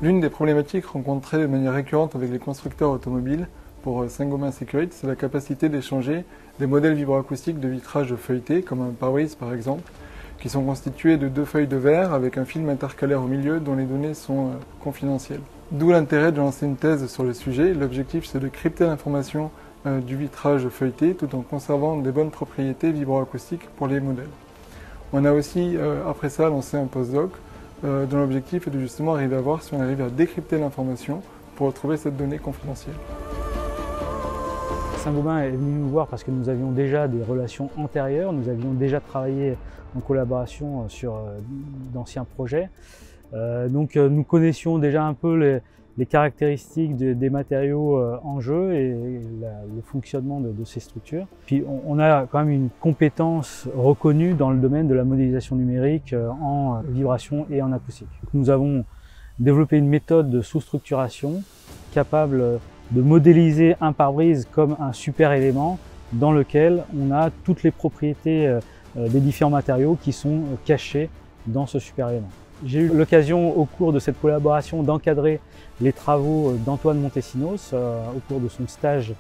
L'une des problématiques rencontrées de manière récurrente avec les constructeurs automobiles pour Saint-Gobain Sécurité, c'est la capacité d'échanger des modèles vibroacoustiques de vitrage feuilletés, comme un pare-brise par exemple, qui sont constitués de 2 feuilles de verre avec un film intercalaire au milieu dont les données sont confidentielles. D'où l'intérêt de lancer une thèse sur le sujet. L'objectif, c'est de crypter l'information du vitrage feuilleté tout en conservant des bonnes propriétés vibroacoustiques pour les modèles. On a aussi, après ça, lancé un postdoc dont l'objectif est de justement arriver à voir si on arrive à décrypter l'information pour retrouver cette donnée confidentielle. Saint-Gobain est venu nous voir parce que nous avions déjà des relations antérieures, nous avions déjà travaillé en collaboration sur d'anciens projets. Donc nous connaissions déjà un peu les caractéristiques des matériaux en jeu et le fonctionnement de ces structures. Puis on a quand même une compétence reconnue dans le domaine de la modélisation numérique en vibration et en acoustique. Nous avons développé une méthode de sous-structuration capable de modéliser un pare-brise comme un super élément dans lequel on a toutes les propriétés des différents matériaux qui sont cachés dans ce super élément. J'ai eu l'occasion au cours de cette collaboration d'encadrer les travaux d'Antoine Montesinos au cours de son stage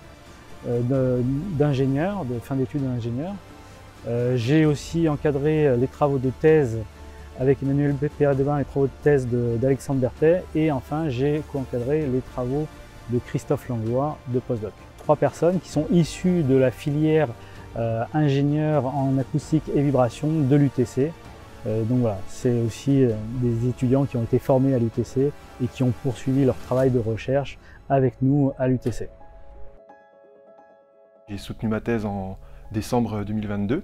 d'ingénieur, de fin d'études d'ingénieur. J'ai aussi encadré les travaux de thèse avec Emmanuel Péradevin, les travaux de thèse d'Alexandre Berthet, et enfin j'ai co-encadré les travaux de Christophe Langlois de postdoc. 3 personnes qui sont issues de la filière ingénieur en acoustique et vibration de l'UTC. Donc voilà, c'est aussi des étudiants qui ont été formés à l'UTC et qui ont poursuivi leur travail de recherche avec nous à l'UTC. J'ai soutenu ma thèse en décembre 2022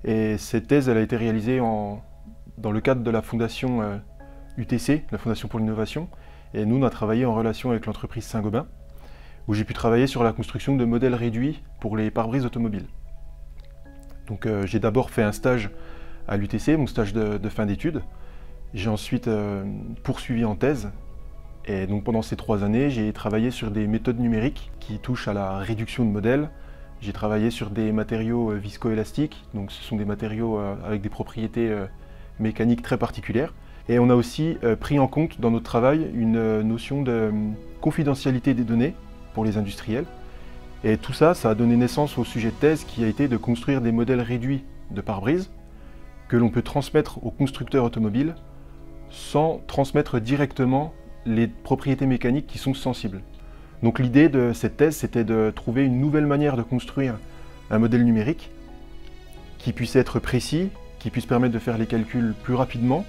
et cette thèse elle a été réalisée dans le cadre de la fondation UTC, la Fondation pour l'innovation, et nous on a travaillé en relation avec l'entreprise Saint-Gobain où j'ai pu travailler sur la construction de modèles réduits pour les pare-brises automobiles. Donc j'ai d'abord fait un stage à l'UTC, mon stage de fin d'études. J'ai ensuite poursuivi en thèse et donc pendant ces 3 années, j'ai travaillé sur des méthodes numériques qui touchent à la réduction de modèles. J'ai travaillé sur des matériaux viscoélastiques, donc ce sont des matériaux avec des propriétés mécaniques très particulières. Et on a aussi pris en compte dans notre travail une notion de confidentialité des données pour les industriels. Et tout ça, ça a donné naissance au sujet de thèse qui a été de construire des modèles réduits de pare-brise que l'on peut transmettre aux constructeurs automobiles sans transmettre directement les propriétés mécaniques qui sont sensibles. Donc l'idée de cette thèse, c'était de trouver une nouvelle manière de construire un modèle numérique qui puisse être précis, qui puisse permettre de faire les calculs plus rapidement,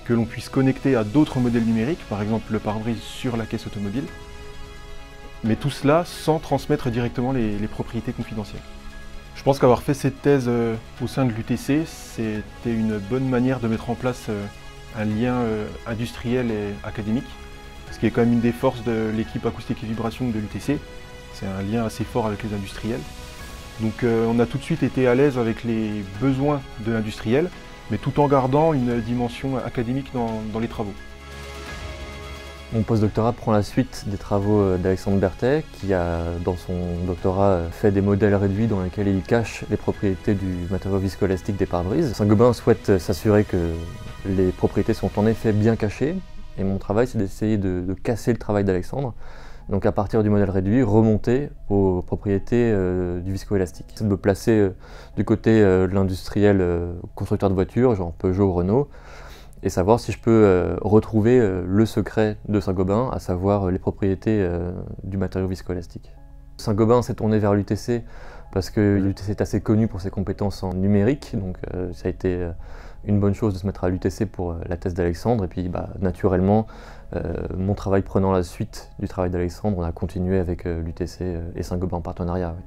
que l'on puisse connecter à d'autres modèles numériques, par exemple le pare-brise sur la caisse automobile, mais tout cela sans transmettre directement les propriétés confidentielles. Je pense qu'avoir fait cette thèse au sein de l'UTC, c'était une bonne manière de mettre en place un lien industriel et académique, ce qui est quand même une des forces de l'équipe acoustique et vibration de l'UTC. C'est un lien assez fort avec les industriels. Donc on a tout de suite été à l'aise avec les besoins de l'industriel, mais tout en gardant une dimension académique dans les travaux. Mon postdoctorat prend la suite des travaux d'Alexandre Berthet, qui a, dans son doctorat, fait des modèles réduits dans lesquels il cache les propriétés du matériau viscoélastique des pare-brises. Saint-Gobain souhaite s'assurer que les propriétés sont en effet bien cachées, et mon travail, c'est d'essayer de casser le travail d'Alexandre. Donc à partir du modèle réduit, remonter aux propriétés du viscoélastique. C'est de me placer du côté de l'industriel constructeur de voitures, genre Peugeot ou Renault, et savoir si je peux retrouver le secret de Saint-Gobain, à savoir les propriétés du matériau viscoélastique. Saint-Gobain s'est tourné vers l'UTC parce que l'UTC est assez connu pour ses compétences en numérique, donc ça a été une bonne chose de se mettre à l'UTC pour la thèse d'Alexandre, et puis naturellement, mon travail prenant la suite du travail d'Alexandre, on a continué avec l'UTC et Saint-Gobain en partenariat. Oui.